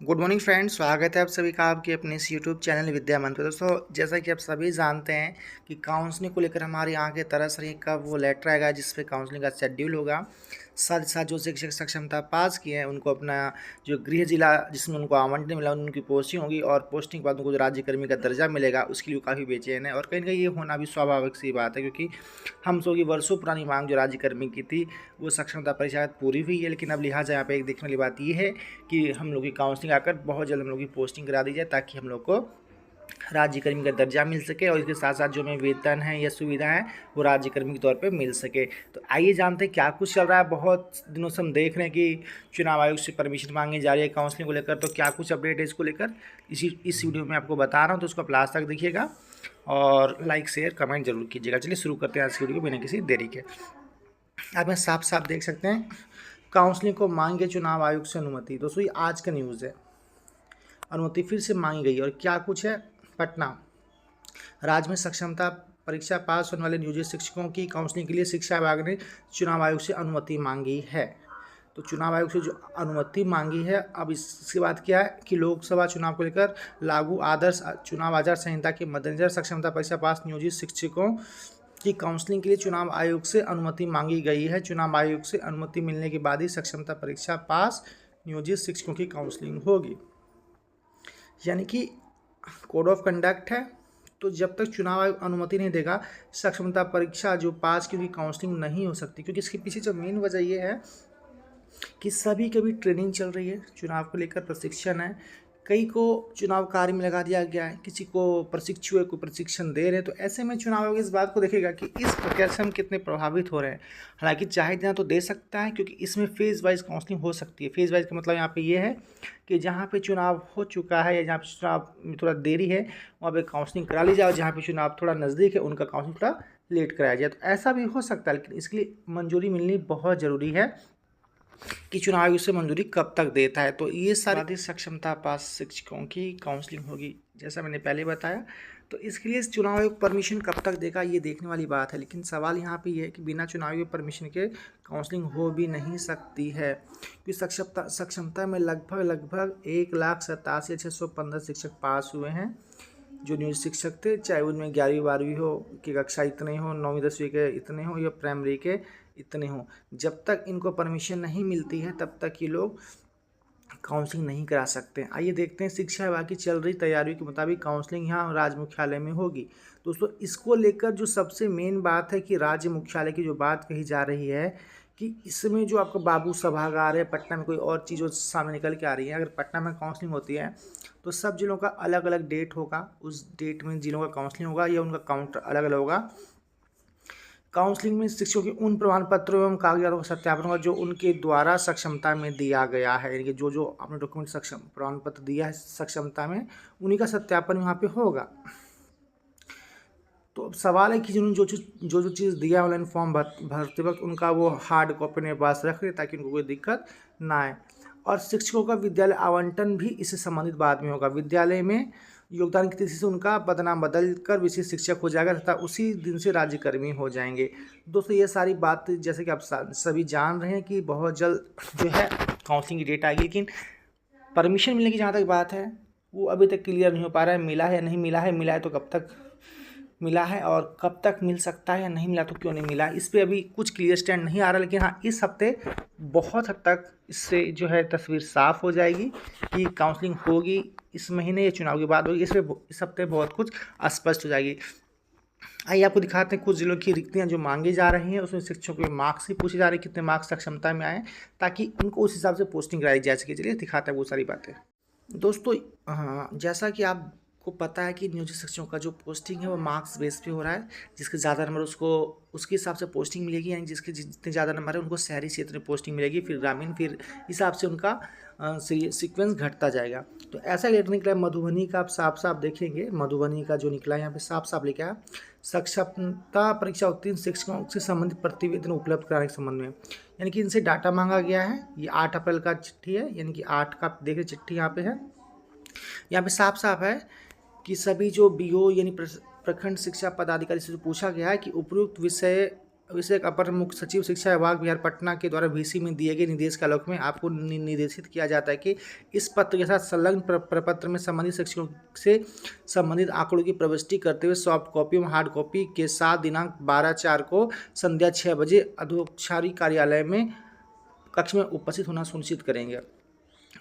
Good morning friends, स्वागत है आप सभी का आपके अपने इस यूट्यूब चैनल विद्या मंत्र। दोस्तों, जैसा कि आप सभी जानते हैं कि काउंसलिंग को लेकर हमारी आंखें तरस रही हैं, कब वो लेटर आएगा जिस पे काउंसलिंग का शेड्यूल होगा। साथ ही साथ जो शिक्षक सक्षमता पास किए हैं उनको अपना जो गृह जिला जिसमें उनको आवंटन मिला उनकी पोस्टिंग होगी और पोस्टिंग के बाद उनको जो राज्यकर्मी का दर्जा मिलेगा उसके लिए काफ़ी बेचैन है। और कहीं ना कहीं ये होना भी स्वाभाविक सी बात है, क्योंकि हम सभी की वर्षों पुरानी मांग जो राज्यकर्मी की थी वो सक्षमता परीक्षा पूरी हुई है। लेकिन अब लिहाजा यहाँ पे एक देखने वाली बात ये है कि हम लोग की काउंसलिंग आकर बहुत जल्द हम लोग की पोस्टिंग करा दी जाए, ताकि हम लोग को राज्यकर्मी का दर्जा मिल सके और इसके साथ साथ जो हमें वेतन है या सुविधा है वो राज्यकर्मी के तौर पे मिल सके। तो आइए जानते हैं क्या कुछ चल रहा है। बहुत दिनों से हम देख रहे हैं कि चुनाव आयोग से परमिशन मांगी जा रही है काउंसलिंग को लेकर, तो क्या कुछ अपडेट है इसको लेकर इस वीडियो में आपको बता रहा हूँ। तो उसको आप लास्ट तक देखिएगा और लाइक शेयर कमेंट जरूर कीजिएगा। चलिए शुरू करते हैं आज की वीडियो को बिना किसी देरी के। आप यहाँ साफ साफ देख सकते हैं, काउंसलिंग को मांगे चुनाव आयोग से अनुमति। दोस्तों ये आज का न्यूज़ है, अनुमति फिर से मांगी गई। और क्या कुछ है, पटना राज्य में सक्षमता परीक्षा पास होने वाले नियोजित शिक्षकों की काउंसलिंग के लिए शिक्षा विभाग ने चुनाव आयोग से अनुमति मांगी है। तो चुनाव आयोग से जो अनुमति मांगी है, अब इसके बाद क्या है कि लोकसभा चुनाव को लेकर लागू आदर्श चुनाव आचार संहिता के मद्देनजर सक्षमता परीक्षा पास नियोजित शिक्षकों की काउंसलिंग के लिए चुनाव आयोग से अनुमति मांगी गई है। चुनाव आयोग से अनुमति मिलने के बाद ही सक्षमता परीक्षा पास नियोजित शिक्षकों की काउंसलिंग होगी। यानी कि कोड ऑफ कंडक्ट है, तो जब तक चुनाव आयोग अनुमति नहीं देगा सक्षमता परीक्षा जो पास की काउंसलिंग नहीं हो सकती। क्योंकि इसके पीछे जो मेन वजह ये है कि सभी की भी ट्रेनिंग चल रही है, चुनाव को लेकर प्रशिक्षण है, कई को चुनाव कार्य में लगा दिया गया है, किसी को प्रशिक्षु है, को प्रशिक्षण दे रहे हैं। तो ऐसे में चुनाव आयोग इस बात को देखेगा कि इस प्रक्रिया से हम कितने प्रभावित हो रहे हैं। हालांकि चाहे देना तो दे सकता है, क्योंकि इसमें फेज़ वाइज काउंसलिंग हो सकती है। फेज़ वाइज का मतलब यहाँ पे ये है कि जहाँ पे चुनाव हो चुका है या जहाँ पे चुनाव में थोड़ा देरी है वहाँ पे काउंसलिंग करा ली जाए, और जहाँ पे चुनाव थोड़ा नज़दीक है उनका काउंसलिंग थोड़ा लेट कराया जाए। तो ऐसा भी हो सकता है, लेकिन इसके लिए मंजूरी मिलनी बहुत ज़रूरी है कि चुनाव आयोग से मंजूरी कब तक देता है। तो ये सारी सक्षमता पास शिक्षकों की काउंसलिंग होगी, जैसा मैंने पहले बताया। तो इसके लिए चुनाव आयोग परमिशन कब तक देगा ये देखने वाली बात है। लेकिन सवाल यहाँ पे ये है कि बिना चुनाव आयोग परमिशन के काउंसलिंग हो भी नहीं सकती है, क्योंकि सक्षमता में लगभग 1,87,615 शिक्षक पास हुए हैं जो नियोजित शिक्षक थे, चाहे उनमें 11वीं 12वीं हो की कक्षा इतने हो, 9वीं 10वीं के इतने हो या प्राइमरी के इतने हों। जब तक इनको परमिशन नहीं मिलती है तब तक ये लोग काउंसलिंग नहीं करा सकते। आइए देखते हैं, शिक्षा विभाग की चल रही तैयारियों के मुताबिक काउंसलिंग यहाँ राज्य मुख्यालय में होगी। दोस्तों इसको लेकर जो सबसे मेन बात है कि राज्य मुख्यालय की जो बात कही जा रही है कि इसमें जो आपका बाबू सभागार है, पटना में कोई और चीज़ सामने निकल के आ रही है। अगर पटना में काउंसलिंग होती है तो सब जिलों का अलग अलग डेट होगा, उस डेट में जिलों का काउंसलिंग होगा या उनका काउंटर अलग अलग होगा। काउंसलिंग में शिक्षकों के उन प्रमाण पत्रों एवं कागजातों का सत्यापन होगा जो उनके द्वारा सक्षमता में दिया गया है। यानी कि जो आपने डॉक्यूमेंट सक्षम प्रमाण पत्र दिया है सक्षमता में, उन्हीं का सत्यापन वहाँ पे होगा। तो अब सवाल है कि जिन्होंने जो चीज़ दिया है ऑनलाइन फॉर्म भरते वक्त उनका वो हार्ड कॉपी अपने पास रख ले, ताकि उनको कोई दिक्कत ना आए। और शिक्षकों का विद्यालय आवंटन भी इससे संबंधित बाद में होगा। विद्यालय में योगदान की तिथि से उनका पदनाम बदल कर विशेष शिक्षक हो जाएगा तथा उसी दिन से राज्यकर्मी हो जाएंगे। दोस्तों ये सारी बात जैसे कि आप सभी जान रहे हैं कि बहुत जल्द जो है काउंसलिंग की डेट आएगी। लेकिन परमिशन मिलने की जहाँ तक बात है वो अभी तक क्लियर नहीं हो पा रहा है, मिला है या नहीं मिला है, मिला है तो कब तक मिला है और कब तक मिल सकता है, या नहीं मिला तो क्यों नहीं मिला, इस पर अभी कुछ क्लियर स्टैंड नहीं आ रहा। लेकिन हाँ, इस हफ्ते बहुत हद तक इससे जो है तस्वीर साफ हो जाएगी कि काउंसलिंग होगी इस महीने या चुनाव के बाद होगी। इस हफ्ते बहुत कुछ स्पष्ट हो जाएगी। आइए आपको दिखाते हैं कुछ जिलों की रिक्तियाँ जो मांगी जा रही हैं, उसमें शिक्षकों के मार्क्स ही पूछे जा रहे हैं, कितने मार्क्स सक्षमता में आए, ताकि उनको उस हिसाब से पोस्टिंग कराई जा सके। चलिए दिखाते हैं वो सारी बातें। दोस्तों हाँ, जैसा कि आपको पता है कि नियोजित शिक्षकों का जो पोस्टिंग है वो मार्क्स बेस पे हो रहा है। जिसके ज़्यादा नंबर उसको उसके हिसाब से पोस्टिंग मिलेगी, यानी जिसके जितने ज़्यादा नंबर है उनको शहरी क्षेत्र में पोस्टिंग मिलेगी, फिर ग्रामीण, फिर हिसाब से उनका सीक्वेंस घटता जाएगा। तो ऐसा लेटर निकला है मधुबनी का, आप साफ साफ देखेंगे मधुबनी का जो निकला है यहाँ पे साफ साफ लिखा है, सक्षमता परीक्षा उत्तीर्ण शिक्षकों से संबंधित प्रतिवेदन उपलब्ध कराने के संबंध में। यानी कि इनसे डाटा मांगा गया है। ये 8 अप्रैल का चिट्ठी है, यानी कि 8 का देख रहे चिट्ठी यहाँ पे है। यहाँ पे साफ साफ है कि सभी जो बीओ यानी प्रखंड शिक्षा पदाधिकारी से पूछा गया है कि उपयुक्त विषय अभिषेक अपर मुख्य सचिव शिक्षा विभाग बिहार पटना के द्वारा VC में दिए गए निर्देश के आलोक में आपको निर्देशित किया जाता है कि इस पत्र के साथ संलग्न प्रपत्र में संबंधित शिक्षकों से संबंधित आंकड़ों की प्रविष्टि करते हुए सॉफ्ट कॉपी और हार्ड कॉपी के साथ दिनांक 12/4 को संध्या 6 बजे अधोक्षारी कार्यालय में कक्ष में उपस्थित होना सुनिश्चित करेंगे।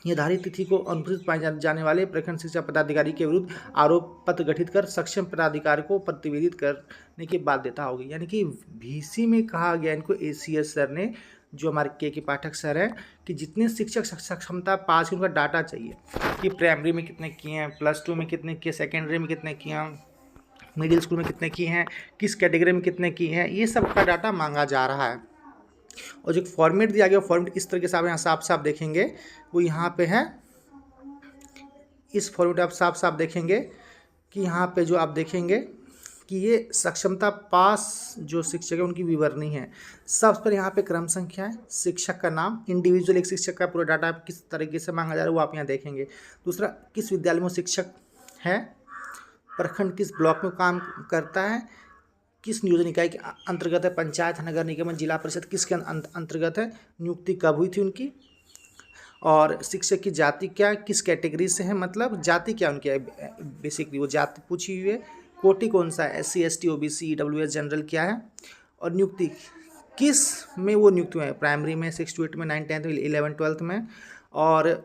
निर्धारित तिथि को अनुपस्थित पाए जाने वाले प्रखंड शिक्षा पदाधिकारी के विरुद्ध आरोप पत्र गठित कर सक्षम पदाधिकारी को प्रतिवेदित करने की बाध्यता होगी। यानी कि VC में कहा गया इनको ACS सर ने, जो हमारे के पाठक सर हैं, कि जितने शिक्षक सक्षमता पास की उनका डाटा चाहिए कि प्राइमरी में कितने किए हैं, +2 में कितने किए, सेकेंडरी में कितने किए हैं, मिडिल स्कूल में कितने किए हैं, किस कैटेगरी में कितने किए हैं, ये सब का डाटा मांगा जा रहा है। और जो फॉर्मेट दिया गया फॉर्मेट इस तरह के यहाँ साफ साफ देखेंगे, वो यहाँ पे है। इस फॉर्मेट आप साफ साफ देखेंगे कि यहाँ पे जो आप देखेंगे कि ये सक्षमता पास जो शिक्षक है उनकी विवरणी है। सबसे पहले यहाँ पे क्रम संख्या है, शिक्षक का नाम, इंडिविजुअल एक शिक्षक का पूरा डाटा किस तरीके से मांगा जा रहा है वो आप यहाँ देखेंगे। दूसरा, किस विद्यालय में शिक्षक है, प्रखंड किस ब्लॉक में काम करता है, किस नियोजन इकाई के अंतर्गत है, पंचायत, नगर निगम, जिला परिषद किसके अंतर्गत है, नियुक्ति कब हुई थी उनकी, और शिक्षक की जाति क्या, किस कैटेगरी से है, मतलब जाति क्या उनकी है, बेसिकली वो जाति पूछी हुई है, कोटि कौन सा है, SC ST OBC EWS general क्या है, और नियुक्ति किस में वो नियुक्त हुए हैं, प्राइमरी में, 6 to 8 में, 9, 10, 11, 12 में, और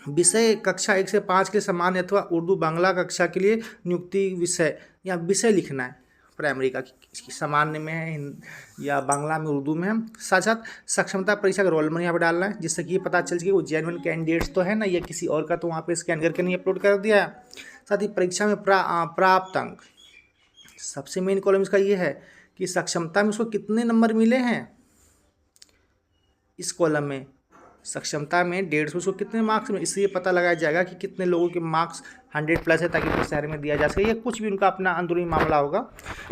विषय कक्षा 1 से 5 के लिए सामान्य अथवा उर्दू बांग्ला कक्षा के लिए नियुक्ति विषय या विषय लिखना है प्राइमरी का, सामान्य में है या बांग्ला में, उर्दू में है। साथ साथ सक्षमता परीक्षा का रोल नंबर यहाँ पे डालना है, जिससे कि ये पता चल सके वो जेन्युइन कैंडिडेट्स तो है ना, या किसी और का तो वहाँ पे स्कैन करके नहीं अपलोड कर दिया है। साथ ही परीक्षा में प्राप्त अंक, सबसे मेन कॉलम इसका ये है कि सक्षमता में उसको कितने नंबर मिले हैं। इस कॉलम में सक्षमता में 150 उसको कितने मार्क्स में, इससे ये पता लगाया जाएगा कि कितने लोगों के मार्क्स 100+ है, ताकि पूरे शहर में दिया जा सके। या कुछ भी उनका अपना अंदरूनी मामला होगा।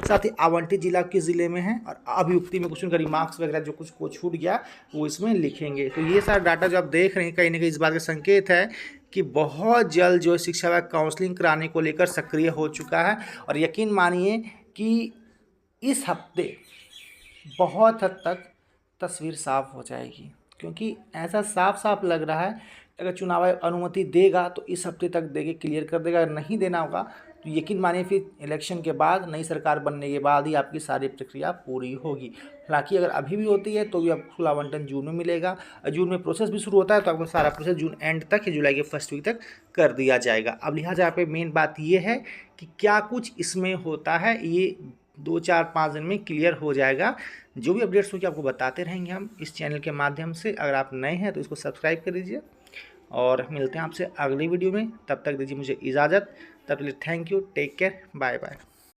साथ ही आवंटित जिला किस जिले में है, और अभियुक्ति में कुछ उनका रिमार्क्स वगैरह जो कुछ को छूट गया वो इसमें लिखेंगे। तो ये सारा डाटा जो आप देख रहे हैं कहीं ना कहीं इस बात का संकेत है कि बहुत जल्द जो शिक्षा विभाग काउंसलिंग कराने को लेकर सक्रिय हो चुका है। और यकीन मानिए कि इस हफ्ते बहुत हद तक तस्वीर साफ हो जाएगी, क्योंकि ऐसा साफ साफ लग रहा है अगर चुनाव आयोग अनुमति देगा तो इस हफ्ते तक देके क्लियर कर देगा। अगर नहीं देना होगा तो यकीन मानिए फिर इलेक्शन के बाद, नई सरकार बनने के बाद ही आपकी सारी प्रक्रिया पूरी होगी। हालांकि अगर अभी भी होती है तो भी आपको कुल आवंटन जून में मिलेगा। जून में प्रोसेस भी शुरू होता है तो आपको सारा प्रोसेस जून एंड तक या जुलाई के फर्स्ट वीक तक कर दिया जाएगा। अब लिहाजा यहाँ पे मेन बात ये है कि क्या कुछ इसमें होता है, ये 2-4-5 दिन में क्लियर हो जाएगा। जो भी अपडेट्स होगी आपको बताते रहेंगे हम इस चैनल के माध्यम से। अगर आप नए हैं तो इसको सब्सक्राइब कर दीजिए और मिलते हैं आपसे अगली वीडियो में। तब तक दीजिए मुझे इजाज़त। तब तक thank you, take care, bye bye.